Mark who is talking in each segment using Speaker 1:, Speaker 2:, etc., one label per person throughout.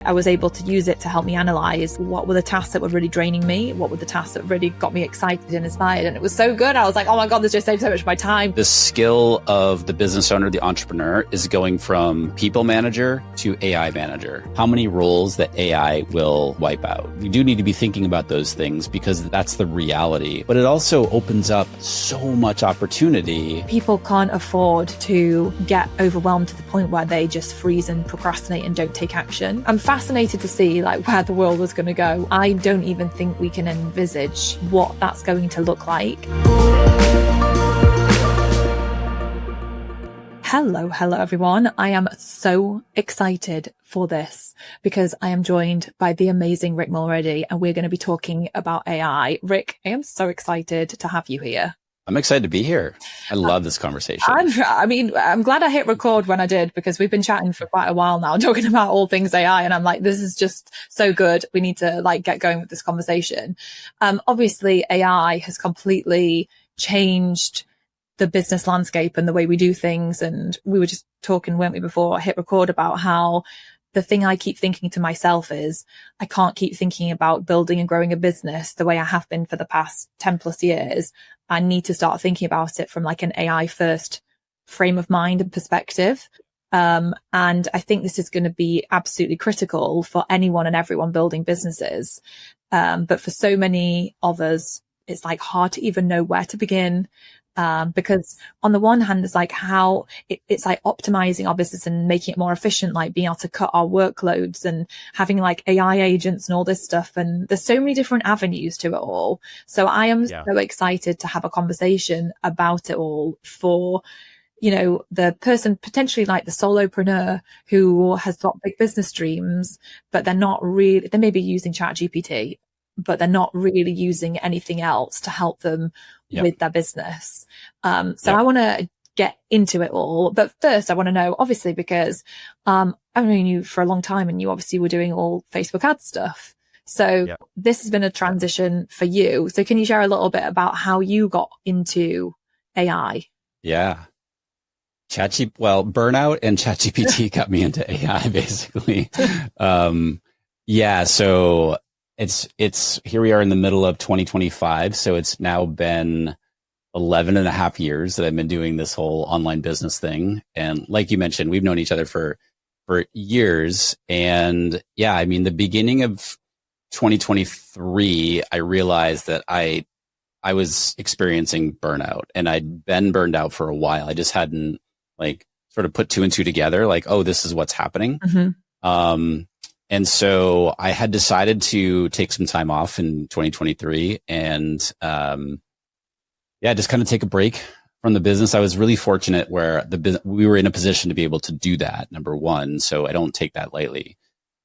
Speaker 1: I was able to use it to help me analyze what were the tasks that were really draining me, what were the tasks that really got me excited and inspired. And it was so good. I was like, oh my God, this just saved so much of my time.
Speaker 2: The skill of the business owner, the entrepreneur, is going from people manager to AI manager. How many roles that AI will wipe out? We do need to be thinking about those things because that's the reality. But it also opens up so much opportunity.
Speaker 1: People can't afford to get overwhelmed to the point where they just freeze and procrastinate and don't take action. I'm fascinated to see where the world was going to go. I don't even think we can envisage what that's going to look like. Hello everyone. I am so excited for this because I am joined by the amazing Rick Mulready and we're going to be talking about AI. Rick, I am so excited to have you here.
Speaker 2: I'm excited to be here. I love this conversation.
Speaker 1: I'm glad I hit record when I did because we've been chatting for quite a while now, talking about all things AI. And I'm like, this is just so good. We need to get going with this conversation. Obviously, AI has completely changed the business landscape and the way we do things. And we were just talking, weren't we, before I hit record about how the thing I keep thinking to myself is I can't keep thinking about building and growing a business the way I have been for the past 10 plus years. I need to start thinking about it from an AI first frame of mind and perspective. And I think this is going to be absolutely critical for anyone and everyone building businesses. But for so many of us, it's hard to even know where to begin. Because on the one hand, it's how it's optimizing our business and making it more efficient, being able to cut our workloads and having AI agents and all this stuff. And there's so many different avenues to it all. So I am so excited to have a conversation about it all for, the person potentially the solopreneur who has got big business dreams, but they're not really, they may be using ChatGPT, but they're not really using anything else to help them with their business. I want to get into it all. But first, I want to know, obviously, because I've known you for a long time and you obviously were doing all Facebook ad stuff. So this has been a transition for you. So can you share a little bit about how you got into AI?
Speaker 2: Yeah. Burnout and ChatGPT got me into AI, basically. So it's here we are in the middle of 2025. So it's now been 11 and a half years that I've been doing this whole online business thing. And like you mentioned, we've known each other for years. And the beginning of 2023, I realized that I was experiencing burnout and I'd been burned out for a while. I just hadn't sort of put two and two together, oh, this is what's happening. Mm-hmm. And so I had decided to take some time off in 2023 and, just kind of take a break from the business. I was really fortunate where we were in a position to be able to do that, number one. So I don't take that lightly.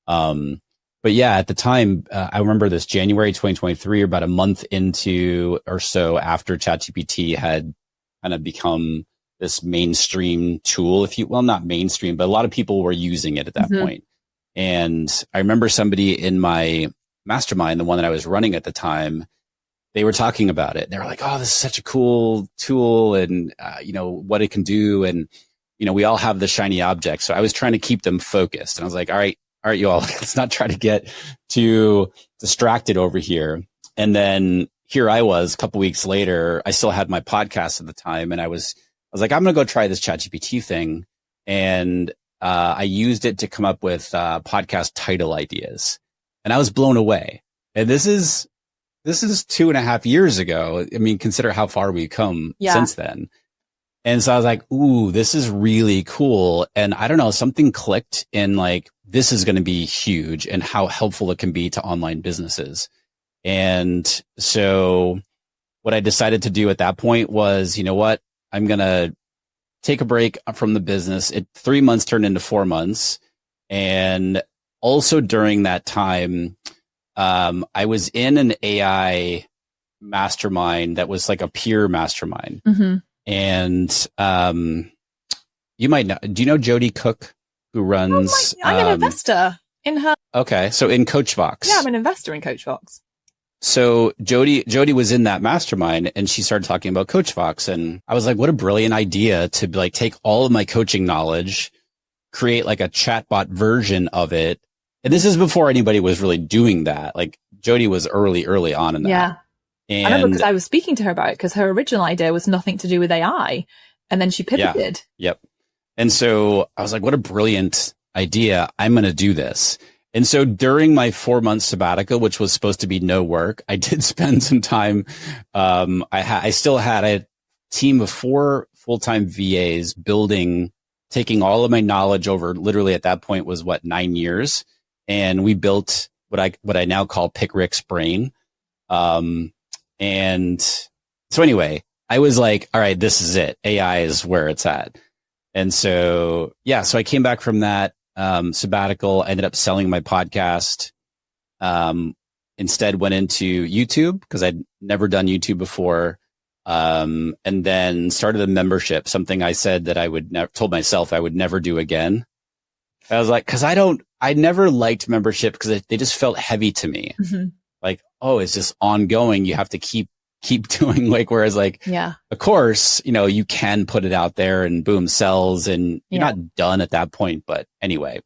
Speaker 2: At the time, I remember this January 2023, about a month into or so after ChatGPT had kind of become this mainstream tool, not mainstream, but a lot of people were using it at that point. And I remember somebody in my mastermind, the one that I was running at the time, they were talking about it. They were like, oh, this is such a cool tool and, what it can do. And, we all have the shiny object. So I was trying to keep them focused. And I was like, all right, you all, let's not try to get too distracted over here. And then here I was a couple weeks later, I still had my podcast at the time. And I was like, I'm going to go try this ChatGPT thing. And I used it to come up with podcast title ideas, and I was blown away. And this is 2.5 years ago. I mean, consider how far we've come since then. And so I was like, ooh, this is really cool. And I don't know, something clicked in this is going to be huge and how helpful it can be to online businesses. And so what I decided to do at that point was, I'm going to take a break from the business. 3 months turned into 4 months. And also during that time, I was in an AI mastermind that was a peer mastermind. Mm-hmm. And you might know, do you know Jody Cook, who runs?
Speaker 1: I'm an investor in her.
Speaker 2: Okay. So in CoachVox.
Speaker 1: Yeah, I'm an investor in CoachVox.
Speaker 2: So Jody was in that mastermind and she started talking about CoachVox, and I was like, what a brilliant idea to take all of my coaching knowledge, create a chatbot version of it, And this is before anybody was really doing that. Like Jody was early on in that.
Speaker 1: Yeah.
Speaker 2: And
Speaker 1: I remember because I was speaking to her about it because her original idea was nothing to do with AI. And then she pivoted.
Speaker 2: Yep. And so I was like, what a brilliant idea. I'm going to do this. And so during my 4-month sabbatical, which was supposed to be no work, I did spend some time. I still had a team of 4 full-time VAs taking all of my knowledge over literally at that point was 9 years. And we built what I now call Pick Rick's brain. And so anyway, I was like, all right, this is it. AI is where it's at. And so, so I came back from that sabbatical, ended up selling my podcast. Instead went into YouTube because I'd never done YouTube before. And then started a membership, something I said that I would told myself I would never do again. I was like, I never liked membership because they just felt heavy to me. Mm-hmm. Like, oh, it's just ongoing. You have to keep doing whereas of course, you can put it out there and boom, sells and you're not done at that point. But anyway,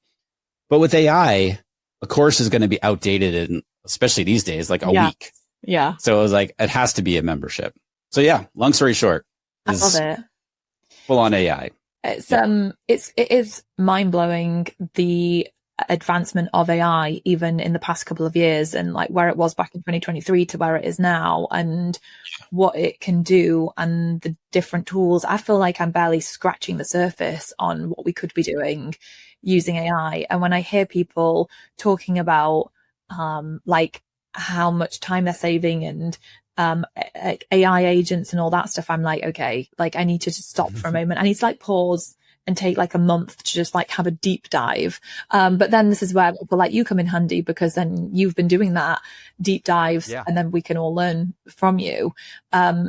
Speaker 2: but with AI, a course is going to be outdated and especially these days, like a week.
Speaker 1: Yeah.
Speaker 2: So it was like, it has to be a membership. So long story short,
Speaker 1: I love it.
Speaker 2: Full on AI.
Speaker 1: It is mind blowing the advancement of AI even in the past couple of years and like where it was back in 2023 to where it is now and what it can do and the different tools. I feel like I'm barely scratching the surface on what we could be doing using AI. And when I hear people talking about like how much time they're saving and AI agents and all that stuff, I'm like, okay, like I need to just stop for a moment. I need to like pause and take like a month to just like have a deep dive. But then this is where people like you come in handy because then you've been doing that deep dives and then we can all learn from you.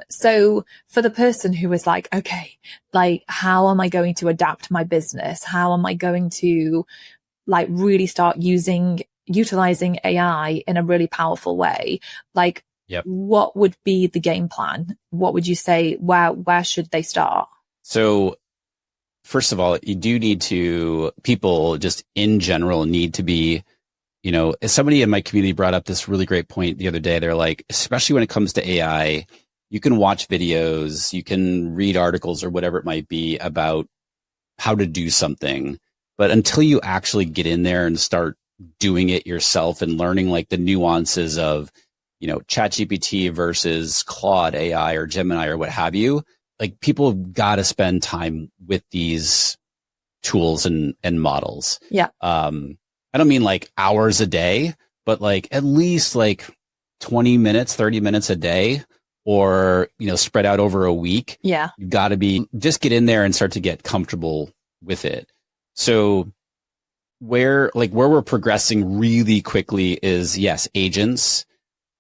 Speaker 1: So for the person who is like, okay, like how am I going to adapt my business? How am I going to like really start utilizing AI in a really powerful way? Like, what would be the game plan? What would you say? Where should they start?
Speaker 2: So first of all, you do need to, people just in general need to be, somebody in my community brought up this really great point the other day. They're like, especially when it comes to AI, you can watch videos, you can read articles or whatever it might be about how to do something. But until you actually get in there and start doing it yourself and learning like the nuances of, ChatGPT versus Claude AI or Gemini or what have you, like people have got to spend time with these tools and models.
Speaker 1: Yeah.
Speaker 2: I don't mean like hours a day, but like at least like 20 minutes, 30 minutes a day or, spread out over a week.
Speaker 1: Yeah.
Speaker 2: You've got to just get in there and start to get comfortable with it. So where we're progressing really quickly is agents,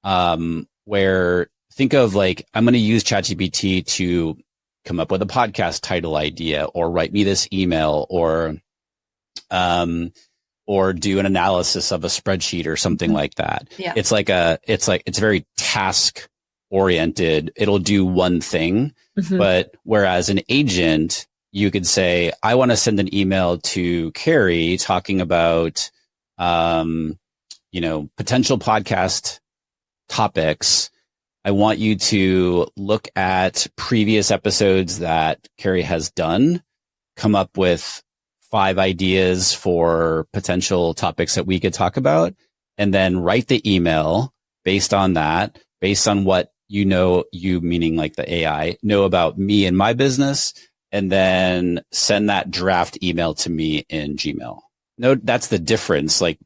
Speaker 2: where think of like, I'm going to use ChatGPT to come up with a podcast title idea or write me this email or do an analysis of a spreadsheet or something like that.
Speaker 1: Yeah.
Speaker 2: It's very task oriented. It'll do one thing, but whereas an agent, you could say, I want to send an email to Carrie talking about, potential podcast topics. I want you to look at previous episodes that Carrie has done, come up with 5 ideas for potential topics that we could talk about, and then write the email based on that, based on what you meaning like the AI, know about me and my business, and then send that draft email to me in Gmail. No, that's the difference. Like,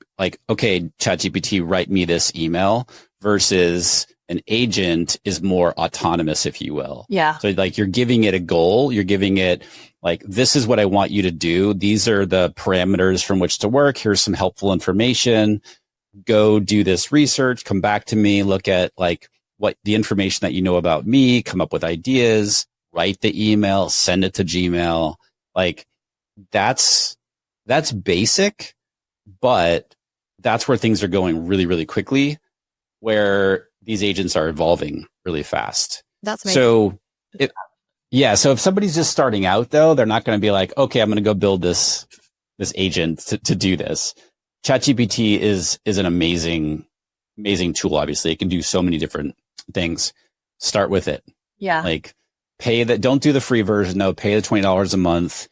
Speaker 2: okay, ChatGPT, write me this email versus an agent is more autonomous, if you will.
Speaker 1: Yeah.
Speaker 2: So like you're giving it a goal. You're giving it like, this is what I want you to do. These are the parameters from which to work. Here's some helpful information. Go do this research, come back to me, look at like what the information that you know about me, come up with ideas, write the email, send it to Gmail. Like that's basic, but that's where things are going really, really quickly, where these agents are evolving really fast.
Speaker 1: That's amazing.
Speaker 2: So so if somebody's just starting out though, they're not going to be like, okay, I'm going to go build this agent to do this. ChatGPT is an amazing tool. Obviously, it can do so many different things. Start with it.
Speaker 1: Yeah.
Speaker 2: Like don't do the free version though. Pay the $20 a month.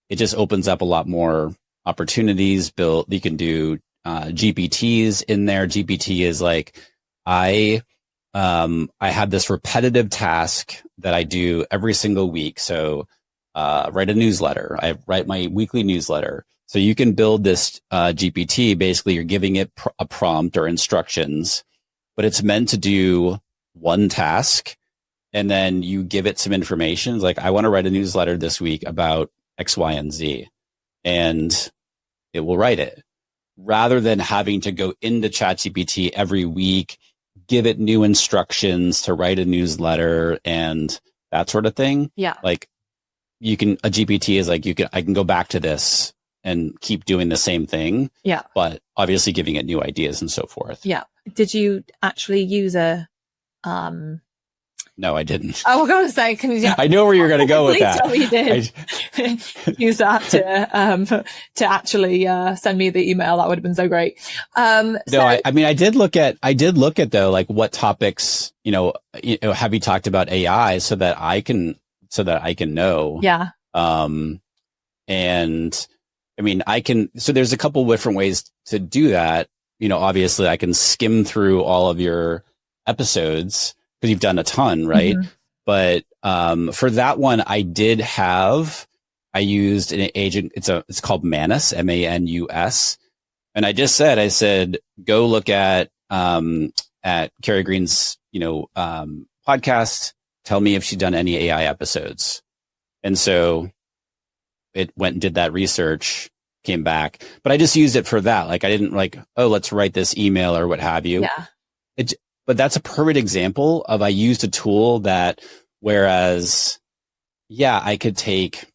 Speaker 2: It just opens up a lot more opportunities. You can do GPTs in there. GPT is like, I have this repetitive task that I do every single week. So, write a newsletter. I write my weekly newsletter. So you can build this GPT. Basically, you're giving it a prompt or instructions, but it's meant to do one task. And then you give it some information. It's like, I want to write a newsletter this week about X, Y, and Z. And it will write it, rather than having to go into ChatGPT every week, give it new instructions to write a newsletter and that sort of thing.
Speaker 1: Yeah.
Speaker 2: Like a GPT is like, I can go back to this and keep doing the same thing.
Speaker 1: Yeah.
Speaker 2: But obviously giving it new ideas and so forth.
Speaker 1: Yeah. Did you actually use
Speaker 2: No, I didn't.
Speaker 1: I was going to say,
Speaker 2: I know where you're going to go with that.
Speaker 1: Tell me you did. Use that to actually send me the email. That would have been so great.
Speaker 2: No, I mean, I did look at though, like what topics, have you talked about AI so that I can know.
Speaker 1: Yeah.
Speaker 2: And I mean, so there's a couple different ways to do that. Obviously I can skim through all of your episodes because you've done a ton, right? Mm-hmm. But for that one, I used an agent. It's called Manus, Manus, and I said, go look at Carrie Green's podcast. Tell me if she's done any AI episodes, and so it went and did that research, came back. But I just used it for that. Like I didn't let's write this email or what have you.
Speaker 1: Yeah.
Speaker 2: But that's a perfect example of I used a tool that, whereas, yeah, I could take,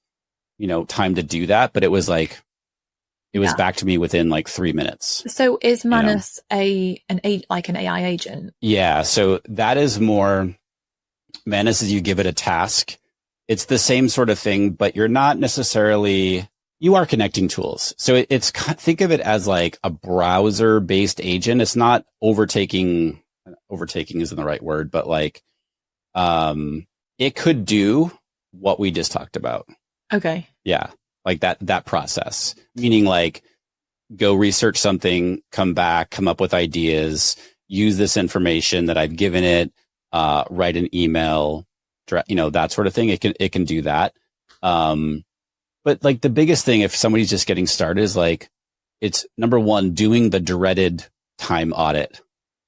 Speaker 2: time to do that, but it was back to me within 3 minutes.
Speaker 1: So is Manus an AI agent?
Speaker 2: Yeah. So that is more, Manus is you give it a task. It's the same sort of thing, but you're not necessarily, you are connecting tools. So it's, think of it as like a browser based agent. It's not overtaking isn't the right word, but it could do what we just talked about.
Speaker 1: Okay.
Speaker 2: Yeah. Like that process, meaning go research something, come back, come up with ideas, use this information that I've given it, write an email, that sort of thing. It can do that. But the biggest thing, if somebody's just getting started, is it's number one, doing the dreaded time audit.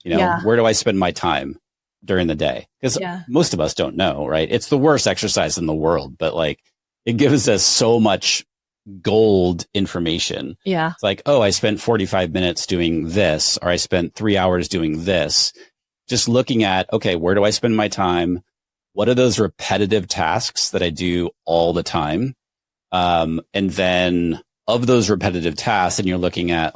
Speaker 2: Where do I spend my time during the day? Because most of us don't know, right? It's the worst exercise in the world, but it gives us so much gold information.
Speaker 1: Yeah.
Speaker 2: It's I spent 45 minutes doing this, or I spent 3 hours doing this. Just looking at, okay, where do I spend my time? What are those repetitive tasks that I do all the time? And then of those repetitive tasks, and you're looking at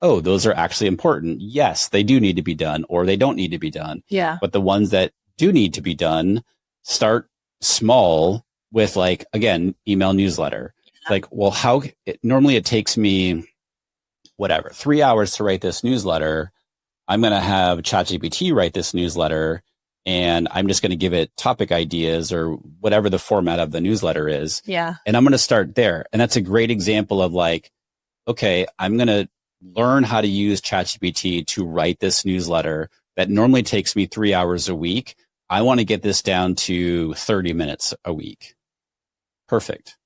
Speaker 2: oh, those are actually important. Yes, they do need to be done, or they don't need to be done.
Speaker 1: Yeah.
Speaker 2: But the ones that do need to be done, start small with again, email newsletter. Yeah. Normally it takes me 3 hours to write this newsletter. I'm going to have ChatGPT write this newsletter, and I'm just going to give it topic ideas or whatever the format of the newsletter is.
Speaker 1: Yeah.
Speaker 2: And I'm going to start there. And that's a great example of okay, I'm going to learn how to use ChatGPT to write this newsletter that normally takes me 3 hours a week. I want to get this down to 30 minutes a week. Perfect.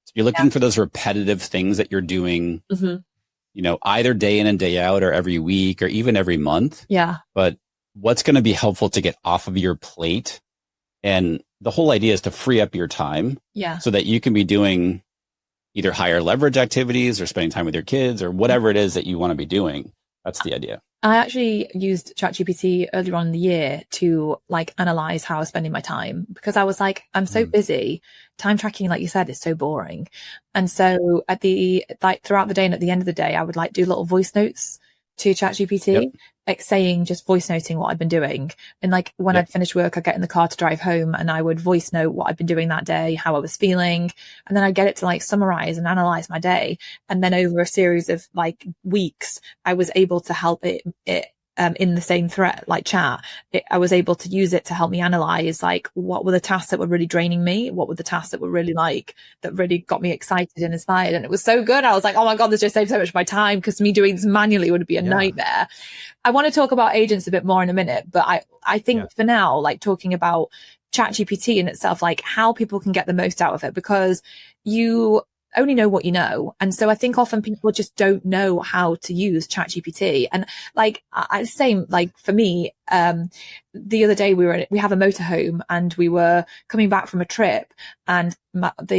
Speaker 2: So you're looking for those repetitive things that you're doing, either day in and day out, or every week, or even every month.
Speaker 1: Yeah.
Speaker 2: But what's going to be helpful to get off of your plate? And the whole idea is to free up your time.
Speaker 1: Yeah.
Speaker 2: So that you can be doing either higher leverage activities or spending time with your kids or whatever it is that you want to be doing. That's the idea.
Speaker 1: I actually used ChatGPT earlier on in the year to analyze how I was spending my time, because I was I'm so busy. Time tracking, like you said, is so boring. And so throughout the day and at the end of the day, I would do little voice notes to ChatGPT, like saying, just voice noting what I've been doing. And like when I'd finish work, I'd get in the car to drive home and I would voice note what I'd been doing that day, how I was feeling. And then I'd get it to like summarize and analyze my day. And then over a series of like weeks, I was able to help it in the same thread, like chat, I was able to use it to help me analyze, like, what were the tasks that were really draining me? What were the tasks that were really that really got me excited and inspired? And it was so good. I was like, oh my God, this just saved so much of my time, because me doing this manually would be a nightmare. I want to talk about agents a bit more in a minute, but I think for now, like talking about ChatGPT in itself, like how people can get the most out of it, because you only know what you know. And so I think often people just don't know how to use ChatGPT. And like, same, like for me, the other day we have a motorhome and we were coming back from a trip and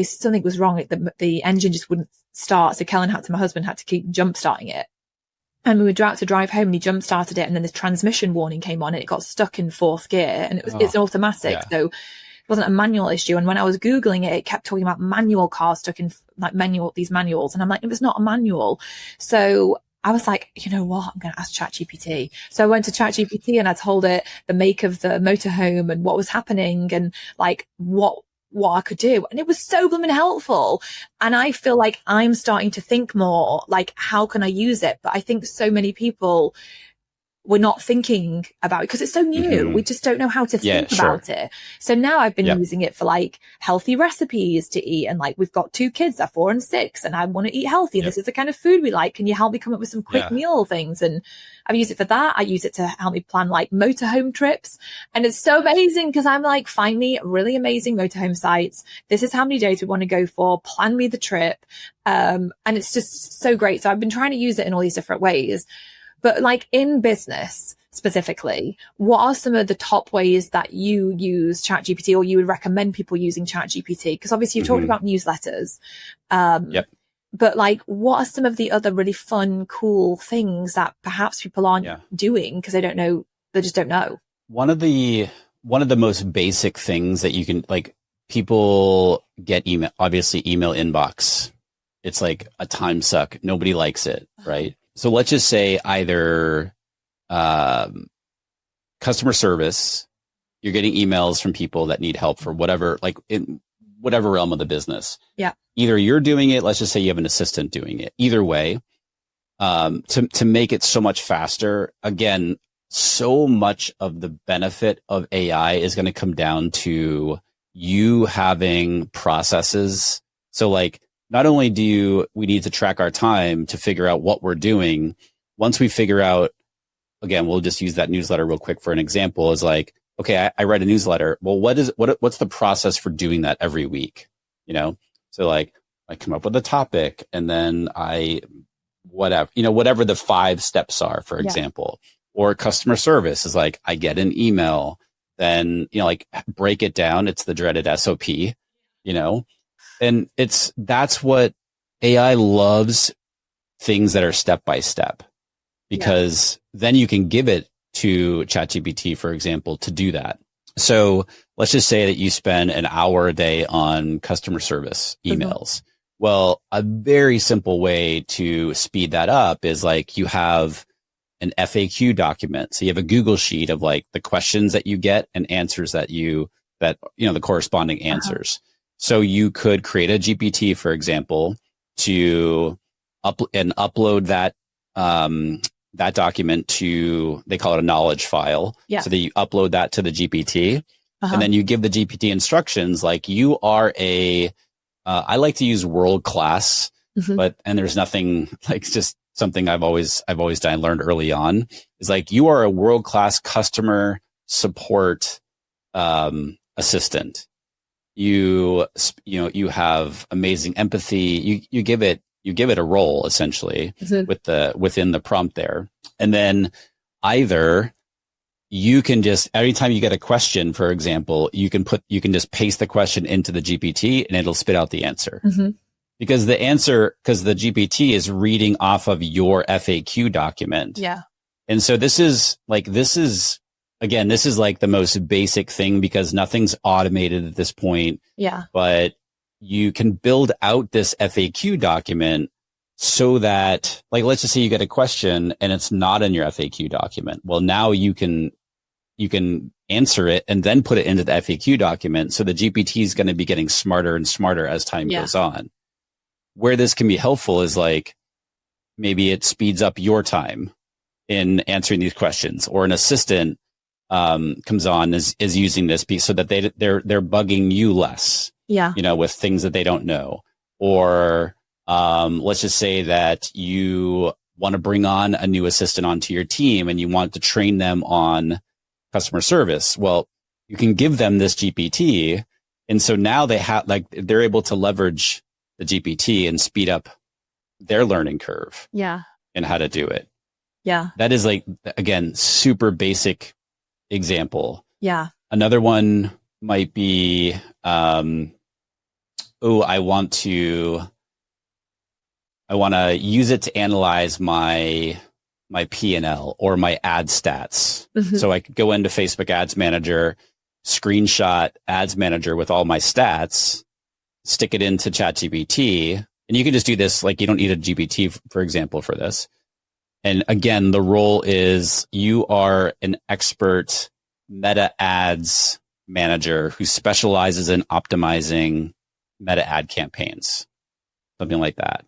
Speaker 1: something was wrong. The engine just wouldn't start. So my husband had to keep jump starting it. And we were about to drive home and he jump started it. And then this transmission warning came on and it got stuck in fourth gear, and it's an automatic. So it wasn't a manual issue. And when I was Googling it, it kept talking about manual cars stuck in like these manuals. And I'm like, it was not a manual. So I was like, you know what? I'm going to ask ChatGPT. So I went to ChatGPT and I told it the make of the motorhome and what was happening and like what I could do. And it was so blooming helpful. And I feel like I'm starting to think more like, how can I use it? But I think so many people, we're not thinking about it because it's so new. We just don't know how to think about it. So now I've been using it for like healthy recipes to eat. And like, we've got 2 kids, they're 4 and 6, and I want to eat healthy. This is the kind of food we like. Can you help me come up with some quick meal things? And I've used it for that. I use it to help me plan like motorhome trips. And it's so amazing because I'm like, find me really amazing motorhome sites. This is how many days we want to go for. Plan me the trip. And it's just so great. So I've been trying to use it in all these different ways. But like in business specifically, what are some of the top ways that you use ChatGPT, or you would recommend people using ChatGPT? Because obviously you've talked about newsletters. But like, what are some of the other really fun, cool things that perhaps people aren't doing because they don't know, they just don't know? One of the
Speaker 2: most basic things that you can, like, people get email inbox. It's like a time suck. Nobody likes it, right? So let's just say either customer service, you're getting emails from people that need help for whatever, like in whatever realm of the business.
Speaker 1: Yeah.
Speaker 2: Either you're doing it, let's just say you have an assistant doing it. Either way, to make it so much faster, again, so much of the benefit of AI is going to come down to you having processes. So like, not only we need to track our time to figure out what we're doing, once we figure out, again, we'll just use that newsletter real quick for an example, is like, okay, I write a newsletter. Well, what's the process for doing that every week? You know? So like, I come up with a topic and then whatever the 5 steps are, for example, or customer service is like, I get an email, then, like break it down. It's the dreaded SOP, and that's what AI loves, things that are step by step, because then you can give it to ChatGPT, for example, to do that. So let's just say that you spend an hour a day on customer service emails. Well, a very simple way to speed that up is like you have an FAQ document. So you have a Google sheet of like the questions that you get and answers the corresponding answers. So you could create a GPT, for example, to upload that document to, they call it a knowledge file. Yeah. So that you upload that to the GPT, and then you give the GPT instructions like, you are I like to use world class, and there's nothing like, just something I've always done. I learned early on is like, you are a world class customer support assistant. You have amazing empathy. You give it a role essentially within the prompt there. And then either you can just, every time you get a question, for example, you can just paste the question into the GPT and it'll spit out the answer. Because the GPT is reading off of your FAQ document. Yeah. And so this is like the most basic thing, because nothing's automated at this point. Yeah. But you can build out this FAQ document so that, like, let's just say you get a question and it's not in your FAQ document. Well, now you can answer it and then put it into the FAQ document. So the GPT is going to be getting smarter and smarter as time goes on. Where this can be helpful is like, maybe it speeds up your time in answering these questions, or an assistant comes on is using this piece so that they're bugging you less, with things that they don't know. Or let's just say that you want to bring on a new assistant onto your team and you want to train them on customer service. Well, you can give them this GPT. And so now they're able to leverage the GPT and speed up their learning curve. And how to do it. That is, like, again, super basic example. Another one might be, I want to use it to analyze my P&L or my ad stats. So I could go into Facebook Ads Manager, screenshot Ads Manager with all my stats, stick it into ChatGPT, and you can just do this. Like, you don't need a GPT, for example, for this. And again, the role is you are an expert meta ads manager who specializes in optimizing meta ad campaigns, something like that.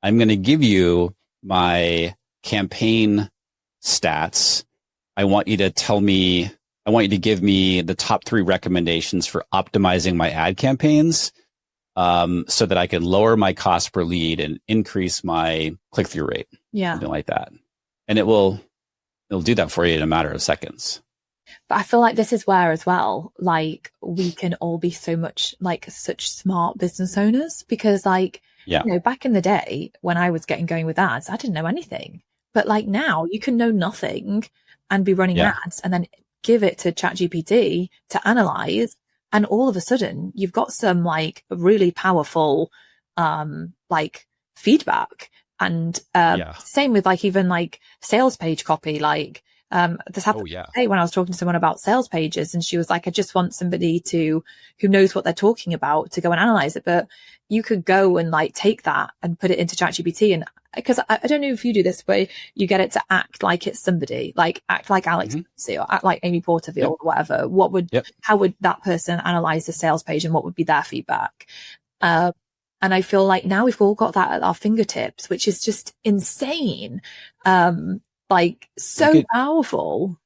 Speaker 2: I'm going to give you my campaign stats. I want you to give me the top 3 recommendations for optimizing my ad campaigns, so that I can lower my cost per lead and increase my click-through rate. Something like that. And it'll do that for you in a matter of seconds.
Speaker 1: But I feel like this is where, as well, like, we can all be such smart business owners, because, like, back in the day when I was getting going with ads, I didn't know anything. But, like, now you can know nothing and be running ads and then give it to ChatGPT to analyze. And all of a sudden you've got some, like, really powerful, like, feedback. And same with, like, even, like, sales page copy. Like, this happened today when I was talking to someone about sales pages, and she was like, I just want somebody who knows what they're talking about to go and analyze it. But you could go and, like, take that and put it into ChatGPT, and because I don't know if you do this, where you get it to act like it's somebody, like act like Alex or act like Amy Porterfield or whatever. How would that person analyze the sales page, and what would be their feedback? And I feel like now we've all got that at our fingertips, which is just insane. Like, so powerful.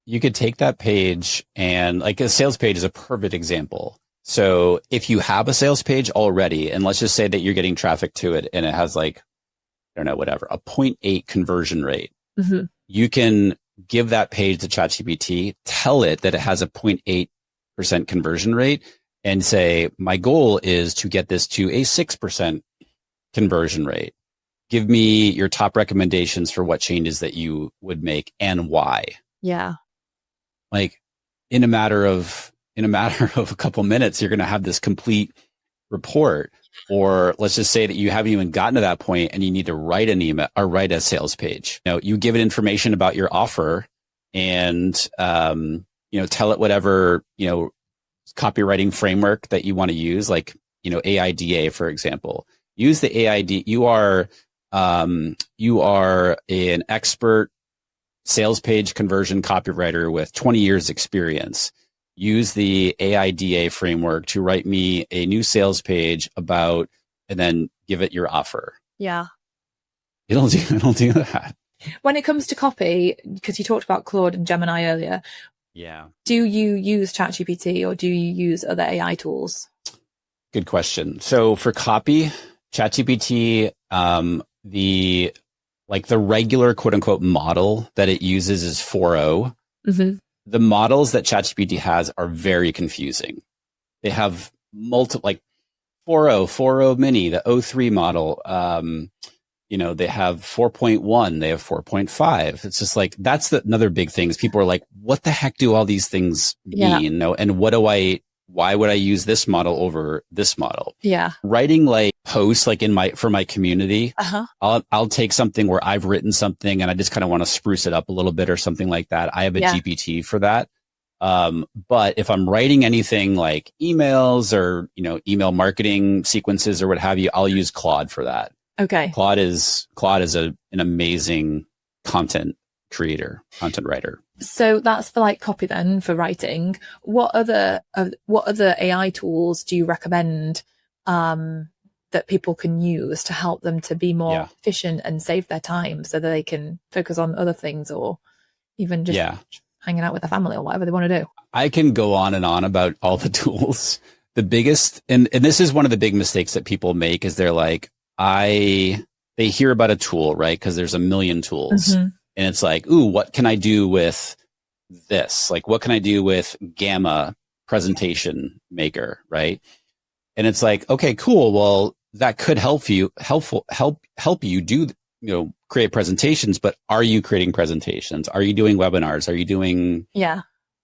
Speaker 2: You could take that page, and, like, a sales page is a perfect example. So if you have a sales page already, and let's just say that you're getting traffic to it and it has, like, I don't know, whatever, a 0.8 conversion rate, you can give that page to ChatGPT, tell it that it has a 0.8% conversion rate, and say, my goal is to get this to a 6% conversion rate. Give me your top recommendations for what changes that you would make and why. Like, in a matter of a couple minutes, you're going to have this complete report. Or let's just say that you haven't even gotten to that point and you need to write an email or write a sales page. You give it information about your offer, and, tell it whatever, copywriting framework that you want to use, like, AIDA, for example. Use the AID. You are an expert sales page conversion copywriter with 20 years experience. Use the AIDA framework to write me a new sales page about, and then give it your offer. It'll do that.
Speaker 1: When it comes to copy, because you talked about Claude and Gemini earlier, do you use ChatGPT or do you use other AI tools?
Speaker 2: Good question. So for copy, ChatGPT, the regular quote unquote model that it uses is 4.0. The models that ChatGPT has are very confusing. They have multiple, like 4.0, 4.0 mini, the O3 model. They have 4.1, they have 4.5. It's just like, that's another big thing is people are like, what the heck do all these things mean? And why would I use this model over this model? Writing like posts, like for my community, I'll take something where I've written something and I just kind of want to spruce it up a little bit or something like that. I have a GPT for that. But if I'm writing anything like emails or, email marketing sequences or what have you, I'll use Claude for that.
Speaker 1: Okay.
Speaker 2: Claude is an amazing content creator, content writer.
Speaker 1: So that's for like copy then, for writing. What other AI tools do you recommend that people can use to help them to be more efficient and save their time so that they can focus on other things, or even just hanging out with their family or whatever they want to do?
Speaker 2: I can go on and on about all the tools. The biggest, and this is one of the big mistakes that people make, is they're like, they hear about a tool, right? Because there's a million tools. Mm-hmm. And it's like, ooh, what can I do with this? Like, what can I do with Gamma Presentation Maker, right? And it's like, okay, cool. Well, that could help you do, create presentations, but are you creating presentations? Are you doing webinars? Are you doing,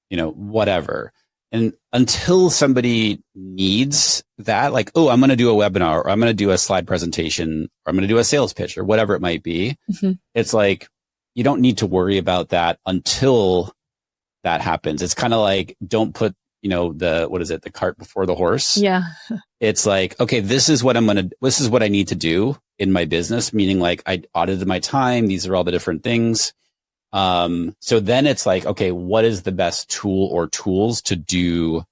Speaker 2: whatever? And until somebody needs that, like, oh, I'm going to do a webinar, or I'm going to do a slide presentation, or I'm going to do a sales pitch, or whatever it might be. Mm-hmm. It's like, you don't need to worry about that until that happens. It's kind of like, don't put, the cart before the horse. Yeah. It's like, okay, this is what I need to do in my business. Meaning, like, I audited my time. These are all the different things. So then it's like, okay, what is the best tool or tools to do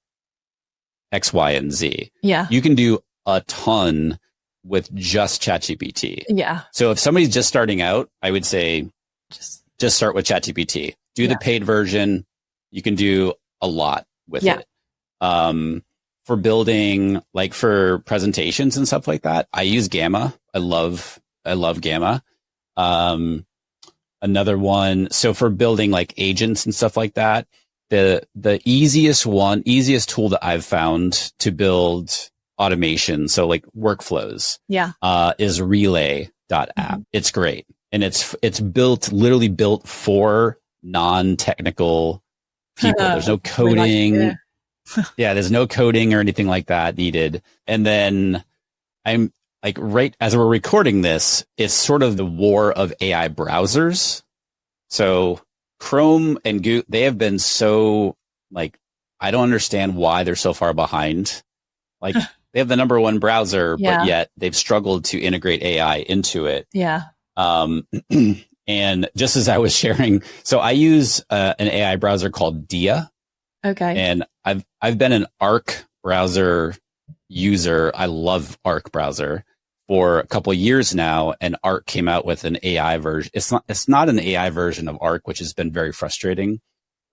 Speaker 2: X, Y, and Z? Yeah. You can do a ton with just ChatGPT. Yeah. So if somebody's just starting out, I would say just start with ChatGPT. Do the paid version. You can do a lot with it. For building, like for presentations and stuff like that, I use Gamma. I love Gamma. Another one. So for building like agents and stuff like that, the easiest tool that I've found to build automation, so like workflows, is relay.app. Mm-hmm. It's great. And it's literally built for non-technical people. There's no coding. There's no coding or anything like that needed. And then I'm like, right as we're recording this, it's sort of the war of AI browsers. So Chrome and Google, they have been so, like, I don't understand why they're so far behind. Like, they have the number one browser, but yet they've struggled to integrate AI into it. Yeah. And just as I was sharing, so I use an AI browser called Dia. Okay. And I've been an Arc browser user. I love Arc browser for a couple of years now, and Arc came out with an AI version. It's not an AI version of Arc, which has been very frustrating,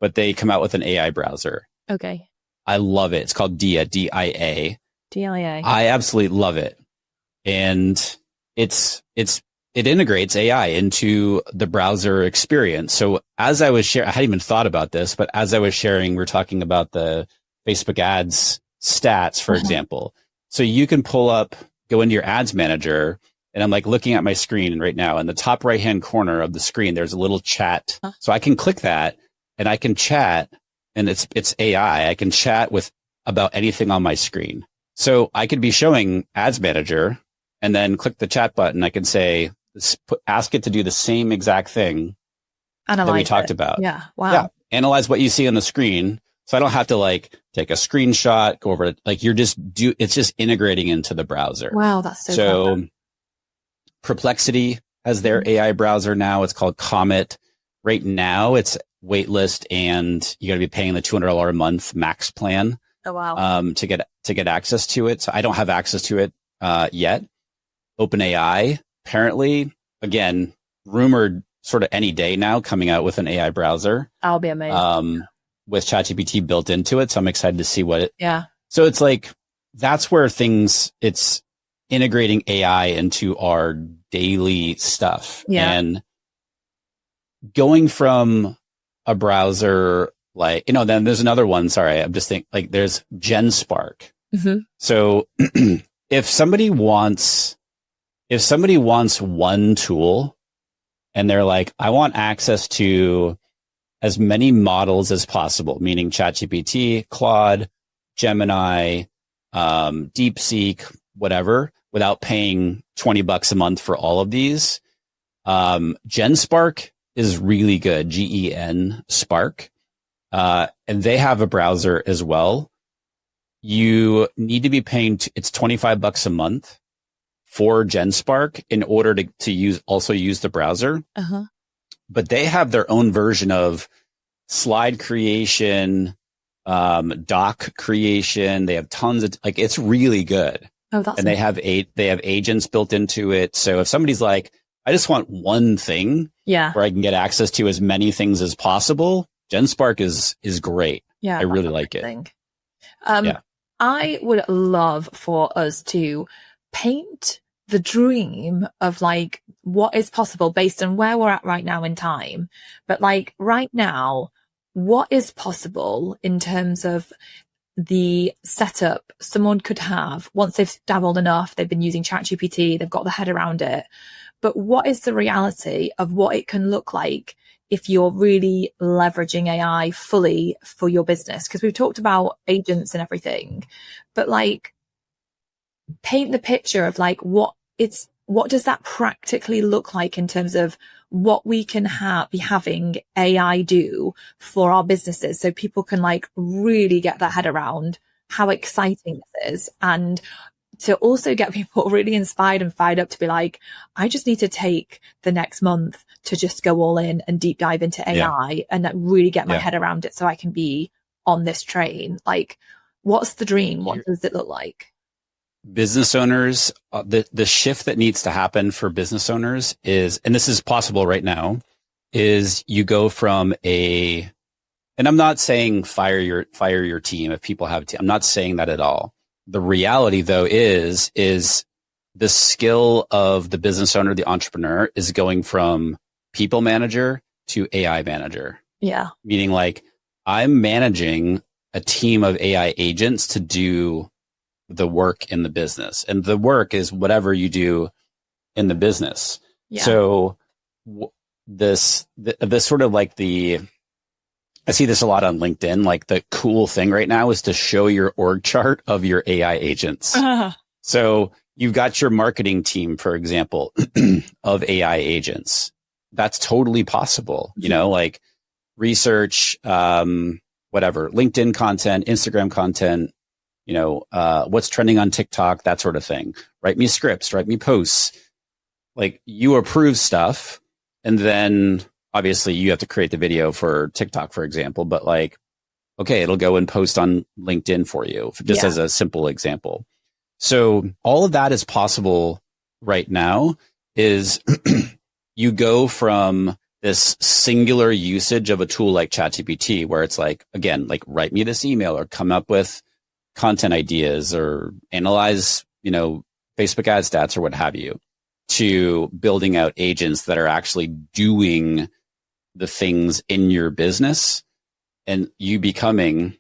Speaker 2: but they come out with an AI browser. Okay. I love it. It's called Dia, DIA. DIA. I absolutely love it. And it integrates AI into the browser experience. So as I was sharing, I hadn't even thought about this, but as I was sharing, we're talking about the Facebook ads stats, for example. So you can go into your ads manager, and I'm like looking at my screen right now. In the top right-hand corner of the screen, there's a little chat. So I can click that and I can chat, and it's AI. I can chat about anything on my screen. So I could be showing ads manager and then click the chat button. I can say, ask it to do the same exact thing that we talked about. Yeah. Wow. Yeah. Analyze what you see on the screen. So I don't have to like take a screenshot, go over it. Like it's just integrating into the browser. Wow. That's so clever. Perplexity has their AI browser now. It's called Comet. Right now it's waitlist, and you got to be paying the $200 a month max plan. Oh, wow. To get access to it. So I don't have access to it, yet. OpenAI, apparently, again, rumored sort of any day now, coming out with an AI browser. I'll be amazed. With ChatGPT built into it. So I'm excited to see so it's like, that's where it's integrating AI into our daily stuff. Yeah. And going from a browser, like, then there's another one. Sorry. I'm just thinking, like, there's GenSpark. Mm-hmm. So if somebody wants one tool and they're like, I want access to as many models as possible, meaning ChatGPT, Claude, Gemini, DeepSeek, whatever, without paying $20 a month for all of these. GenSpark is really good. GEN Spark. And they have a browser as well. You need to be paying, it's $25 a month for GenSpark in order to use the browser.
Speaker 1: Uh-huh.
Speaker 2: But they have their own version of slide creation, doc creation. They have tons of, like, it's really good.
Speaker 1: Oh, that's
Speaker 2: and they have agents built into it. So if somebody's like, I just want one thing where I can get access to as many things as possible, GenSpark is great.
Speaker 1: Yeah,
Speaker 2: I really like it.
Speaker 1: I would love for us to paint the dream of like what is possible based on where we're at right now in time. But like right now, what is possible in terms of the setup someone could have once they've dabbled enough, they've been using ChatGPT, they've got their head around it. But what is the reality of what it can look like if you're really leveraging AI fully for your business? Because we've talked about agents and everything, but like paint the picture of like what does that practically look like in terms of what we can be having AI do for our businesses, so people can like really get their head around how exciting this is, and to also get people really inspired and fired up to be like, I just need to take the next month to just go all in and deep dive into AI and really get my head around it so I can be on this train. Like, what's the dream? What does it look like?
Speaker 2: Business owners, the shift that needs to happen for business owners is, and this is possible right now, is you go from and I'm not saying fire your team if people have a team. I'm not saying that at all. The reality though is the skill of the business owner, the entrepreneur, is going from people manager to AI manager.
Speaker 1: Yeah.
Speaker 2: Meaning like I'm managing a team of AI agents to do the work in the business, and the work is whatever you do in the business. Yeah. So this sort of like I see this a lot on LinkedIn. Like the cool thing right now is to show your org chart of your AI agents. So you've got your marketing team, for example, of AI agents. That's totally possible. You know, like research, whatever, LinkedIn content, Instagram content, you know, what's trending on TikTok, that sort of thing. Write me scripts, write me posts. Like you approve stuff, and then obviously you have to create the video for TikTok, for example, but like, okay, it'll go and post on LinkedIn for you, just as a simple example. So all of that is possible right now. Is you go from this singular usage of a tool like ChatGPT, where it's like, again, like write me this email or come up with content ideas or analyze, you know, Facebook ad stats or what have you, to building out agents that are actually doing the things in your business, and you becoming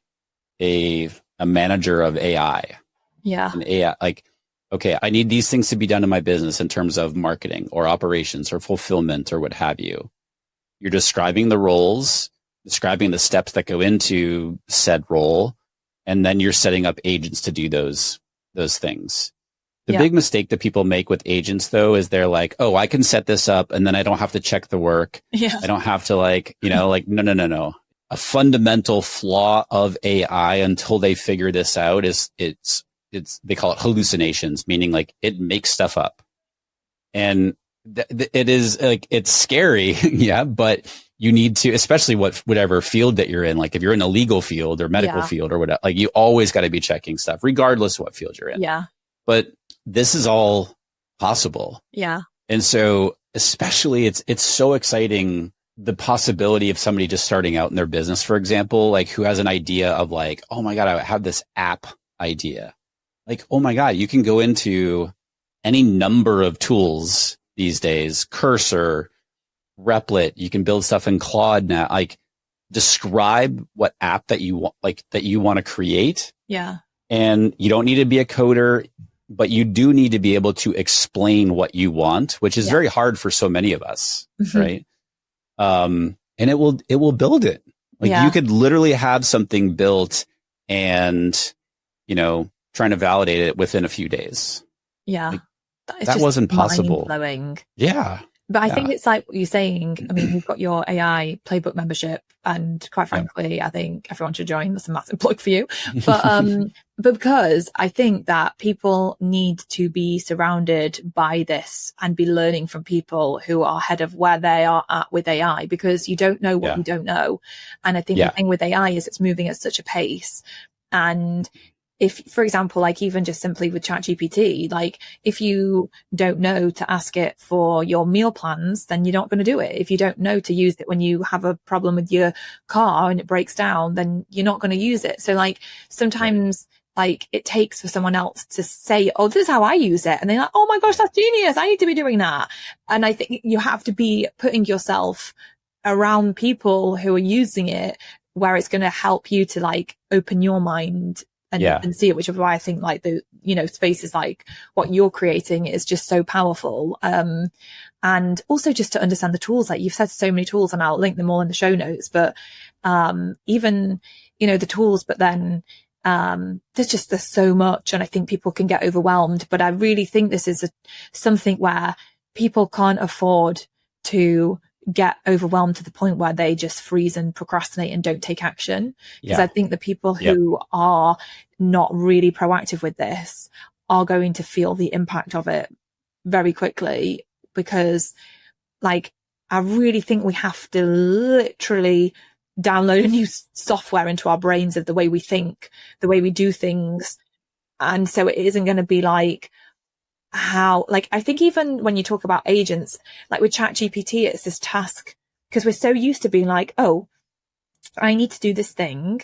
Speaker 2: a manager of AI. Yeah. And AI, like, okay, I need these things to be done in my business in terms of marketing or operations or fulfillment or what have you. You're describing the roles, describing the steps that go into said role, and then you're setting up agents to do those things. The big mistake that people make with agents, though, is they're like, oh, I can set this up and then I don't have to check the work. Yeah. I don't have to like, you know, like, no. A fundamental flaw of AI until they figure this out is they call it hallucinations, meaning like it makes stuff up. And it is like, it's scary. Yeah. But you need to, especially whatever field that you're in, like if you're in a legal field or medical field or whatever, like you always got to be checking stuff regardless of what field you're in. Yeah. But this is all possible. Yeah. And so especially it's so exciting, the possibility of somebody just starting out in their business, for example, like who has an idea of like, oh my God, I have this app idea. Like, oh my God, you can go into any number of tools these days, Cursor, Replit, you can build stuff in Claude now, like describe what app that you want, like that you want to create. Yeah. And you don't need to be a coder, but you do need to be able to explain what you want, which is very hard for so many of us. Mm-hmm. Right. And it will build it. Like you could literally have something built and, you know, trying to validate it within a few days. Yeah. Like, that wasn't possible. Mind-blowing. Yeah.
Speaker 1: But I think it's like what you're saying. I mean, you've got your AI playbook membership, and quite frankly, I think everyone should join. That's a massive plug for you. But because I think that people need to be surrounded by this and be learning from people who are ahead of where they are at with AI, because you don't know what you don't know. And I think the thing with AI is it's moving at such a pace. And if, for example, like even just simply with ChatGPT, like if you don't know to ask it for your meal plans, then you're not going to do it. If you don't know to use it when you have a problem with your car and it breaks down, then you're not going to use it. So like sometimes like it takes for someone else to say, oh, this is how I use it. And they're like, oh my gosh, that's genius. I need to be doing that. And I think you have to be putting yourself around people who are using it where it's going to help you to like open your mind and see it, which is why I think like the, you know, spaces like what you're creating is just so powerful. And also just to understand the tools, like you've said so many tools, and I'll link them all in the show notes, but, even, you know, the tools, but then, there's so much, and I think people can get overwhelmed, but I really think this is something where people can't afford to get overwhelmed to the point where they just freeze and procrastinate and don't take action. Because I think the people who are not really proactive with this are going to feel the impact of it very quickly, because like, I really think we have to literally download a new software into our brains of the way we think, the way we do things. And so it isn't going to be like, how, like, I think even when you talk about agents, like with ChatGPT, it's this task, because we're so used to being like, oh, I need to do this thing,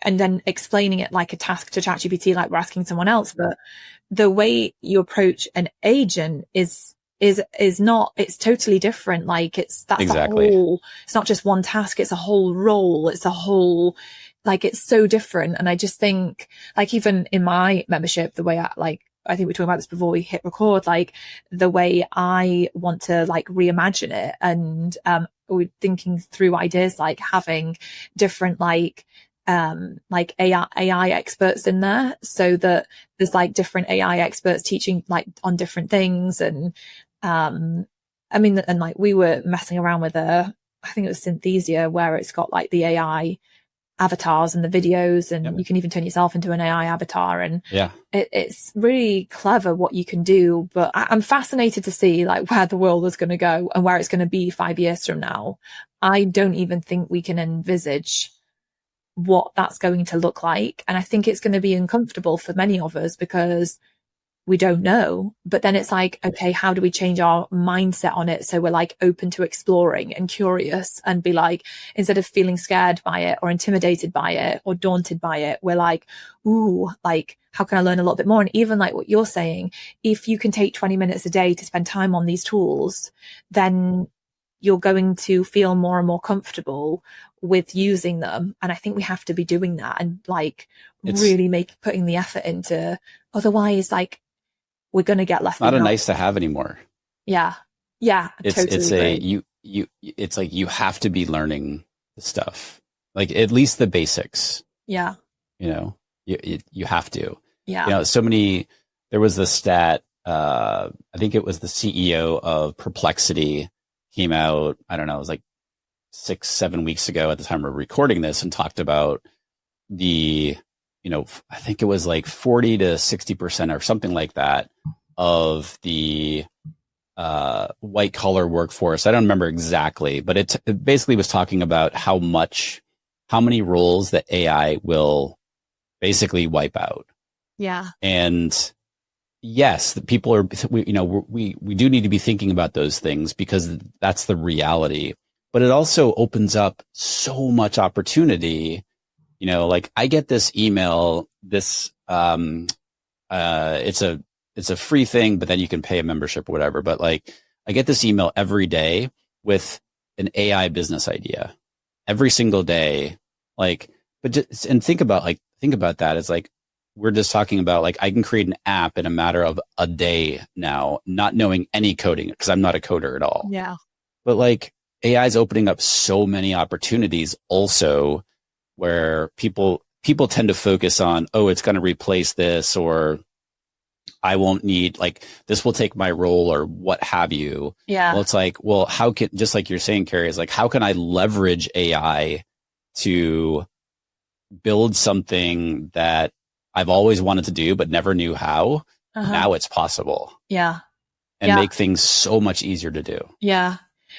Speaker 1: and then explaining it like a task to ChatGPT, like we're asking someone else. But the way you approach an agent is not, it's totally different. Like that's the whole, it's not just one task, it's a whole role. It's a whole, like, it's so different. And I just think like, even in my membership, the way I think we were talking about this before we hit record, like the way I want to like reimagine it. And, we're thinking through ideas, like having different, like AI experts in there, so that there's like different AI experts teaching like on different things. And, I mean, and like we were messing around with I think it was Synthesia, where it's got like the AI avatars and the videos, and you can even turn yourself into an AI avatar. And it's really clever what you can do. But I'm fascinated to see like where the world is going to go and where it's going to be 5 years from now. I don't even think we can envisage what that's going to look like. And I think it's going to be uncomfortable for many of us because we don't know. But then it's like, okay, how do we change our mindset on it so we're like open to exploring and curious, and be like, instead of feeling scared by it or intimidated by it or daunted by it, we're like, ooh, like, how can I learn a little bit more? And even like what you're saying, if you can take 20 minutes a day to spend time on these tools, then you're going to feel more and more comfortable with using them. And I think we have to be doing that and like really putting the effort into, otherwise like we're going to get left behind.
Speaker 2: Not a nice to have anymore.
Speaker 1: Yeah.
Speaker 2: It's like you have to be learning the stuff, like at least the basics.
Speaker 1: Yeah.
Speaker 2: You know, you have to.
Speaker 1: Yeah.
Speaker 2: You know, there was the stat, I think it was the CEO of Perplexity came out, I don't know, it was like 6-7 weeks ago at the time we're recording this, and talked about the, you know, I think it was like 40 to 60% or something like that of the white collar workforce. I don't remember exactly, but it basically was talking about how many roles that AI will basically wipe out.
Speaker 1: Yeah.
Speaker 2: And yes, the people are, we do need to be thinking about those things because that's the reality, but it also opens up so much opportunity. You know, like I get this email, it's a free thing, but then you can pay a membership or whatever. But like I get this email every day with an AI business idea every single day. Like, and think about that. It's like, we're just talking about like, I can create an app in a matter of a day now, not knowing any coding because I'm not a coder at all.
Speaker 1: Yeah.
Speaker 2: But like AI is opening up so many opportunities also, where people tend to focus on, oh, it's going to replace this, or I won't need, like, this will take my role or what have you.
Speaker 1: Yeah.
Speaker 2: Well, it's like, well, how can, just like you're saying, Carrie, is like, how can I leverage AI to build something that I've always wanted to do, but never knew how? Now it's possible.
Speaker 1: Yeah.
Speaker 2: And make things so much easier to do.
Speaker 1: Yeah.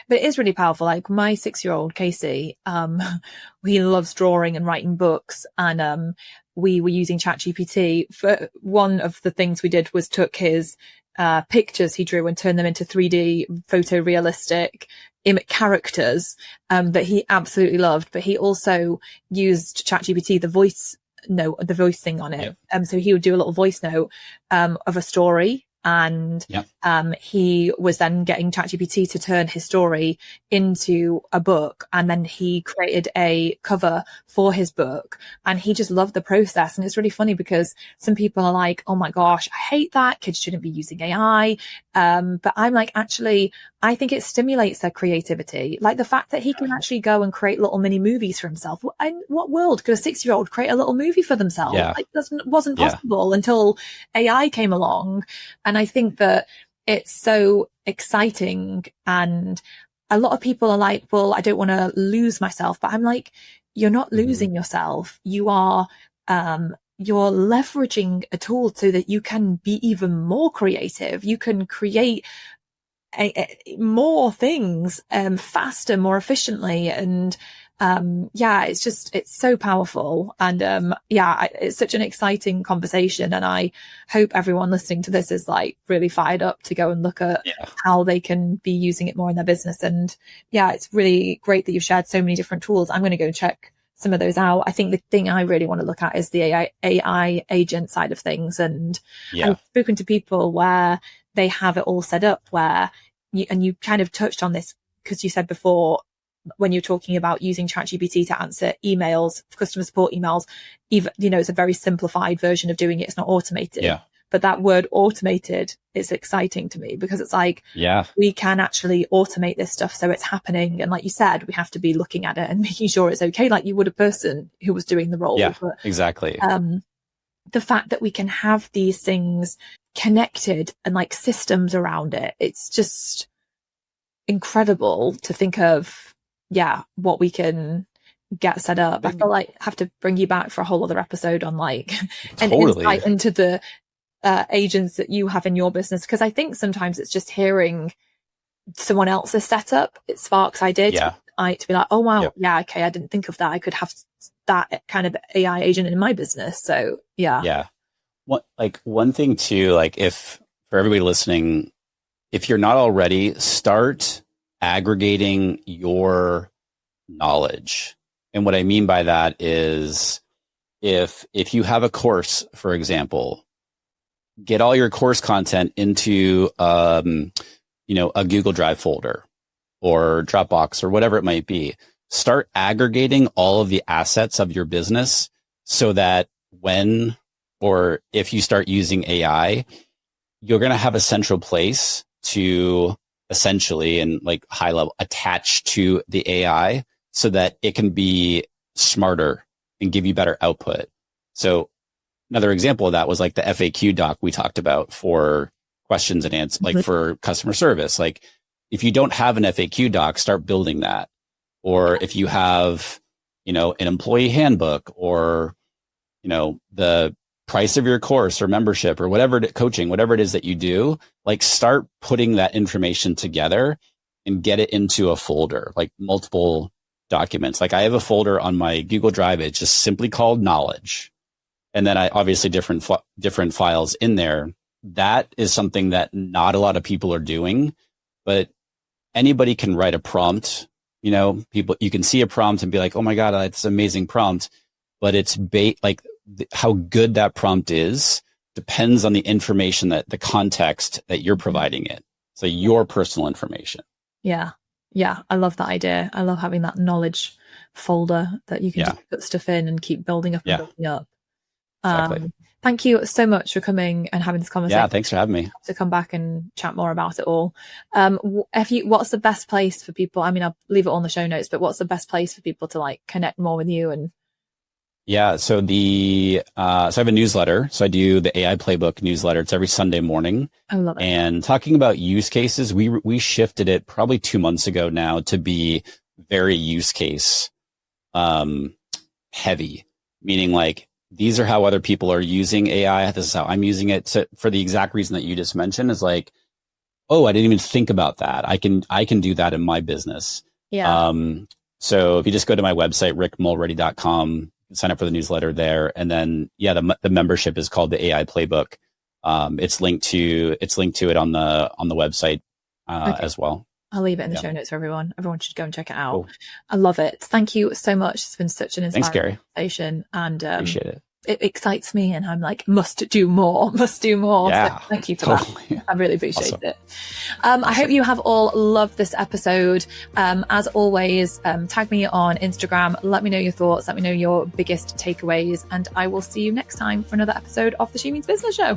Speaker 1: But it is really powerful. Like my 6-year-old Casey, he loves drawing and writing books, and we were using ChatGPT. For one of the things we did was took his pictures he drew and turned them into 3D photorealistic characters that he absolutely loved. But he also used ChatGPT, the voice thing on it. So he would do a little voice note of a story. And he was then getting ChatGPT to turn his story into a book. And then he created a cover for his book. And he just loved the process. And it's really funny because some people are like, oh my gosh, I hate that. Kids shouldn't be using AI. But I'm like, actually, I think it stimulates their creativity. Like the fact that he can actually go and create little mini movies for himself. In what world could a 6-year-old create a little movie for themselves? Like that wasn't possible until AI came along. And I think that it's so exciting. And a lot of people are like, well, I don't want to lose myself. But I'm like, you're not losing yourself. You are, you're leveraging a tool so that you can be even more creative. You can create more things faster, more efficiently. And it's so powerful. And it's such an exciting conversation. And I hope everyone listening to this is like really fired up to go and look at how they can be using it more in their business. And it's really great that you've shared so many different tools. I'm going to go check some of those out. I think the thing I really want to look at is the AI agent side of things. And I've spoken to people where they have it all set up where you kind of touched on this because you said before, when you're talking about using ChatGPT to answer emails, customer support emails, even, it's a very simplified version of doing it. It's not automated. Yeah. But that word automated is exciting to me because it's like, we can actually automate this stuff. So it's happening. And like you said, we have to be looking at it and making sure it's okay. Like you would a person who was doing the role.
Speaker 2: Yeah, but, exactly.
Speaker 1: The fact that we can have these things connected and like systems around it, it's just incredible to think of. What we can get set up. I feel like I have to bring you back for a whole other episode on like an insight into the agents that you have in your business. Because I think sometimes it's just hearing someone else's setup. It sparks ideas to be like, oh wow, okay, I didn't think of that. I could have that kind of AI agent in my business. So
Speaker 2: one thing too, like if for everybody listening, if you're not already, start aggregating your knowledge. And what I mean by that is if you have a course, for example, get all your course content into a Google Drive folder or Dropbox or whatever it might be. Start aggregating all of the assets of your business so that when or if you start using AI, you're going to have a central place to essentially and like high level attach to the AI so that it can be smarter and give you better output. So another example of that was like the FAQ doc we talked about for questions and answers, like for customer service. Like if you don't have an FAQ doc, start building that. Or if you have, an employee handbook or, the price of your course or membership or whatever, coaching, whatever it is that you do, like start putting that information together and get it into a folder, like multiple documents. Like I have a folder on my Google Drive. It's just simply called knowledge. And then I obviously different files in there. That is something that not a lot of people are doing, but anybody can write a prompt. People, you can see a prompt and be like, oh my God, that's an amazing prompt. But it's how good that prompt is depends on the information that the context that you're providing it. So your personal information.
Speaker 1: Yeah. I love that idea. I love having that knowledge folder that you can just put stuff in and keep building up and building up.
Speaker 2: Exactly.
Speaker 1: Thank you so much for coming and having this conversation.
Speaker 2: Yeah, thanks for having me.
Speaker 1: To come back and chat more about it all. What's the best place for people? I mean, I'll leave it on the show notes, but what's the best place for people to like connect more with you and
Speaker 2: Yeah. So I have a newsletter. So I do the AI Playbook newsletter. It's every Sunday morning.
Speaker 1: I love it.
Speaker 2: And talking about use cases, we shifted it probably 2 months ago now to be very use case, heavy, meaning like, these are how other people are using AI. This is how I'm using it. So for the exact reason that you just mentioned is like, oh, I didn't even think about that. I can do that in my business.
Speaker 1: Yeah.
Speaker 2: So if you just go to my website, rickmulready.com, sign up for the newsletter there. And then, yeah, the membership is called the AI Playbook. It's linked to it on the website,
Speaker 1: Okay.
Speaker 2: as well.
Speaker 1: I'll leave it in the show notes for everyone. Everyone should go and check it out.
Speaker 2: Cool.
Speaker 1: I love it. Thank you so much. It's been such an inspiring
Speaker 2: Thanks, Carrie.
Speaker 1: conversation, and
Speaker 2: Appreciate it.
Speaker 1: It excites me, and I'm like, must do more.
Speaker 2: Yeah,
Speaker 1: So thank you for
Speaker 2: totally.
Speaker 1: that. I really appreciate
Speaker 2: Awesome.
Speaker 1: it. I hope you have all loved this episode. As always, tag me on Instagram. Let me know your thoughts. Let me know your biggest takeaways, and I will see you next time for another episode of the She Means Business Show.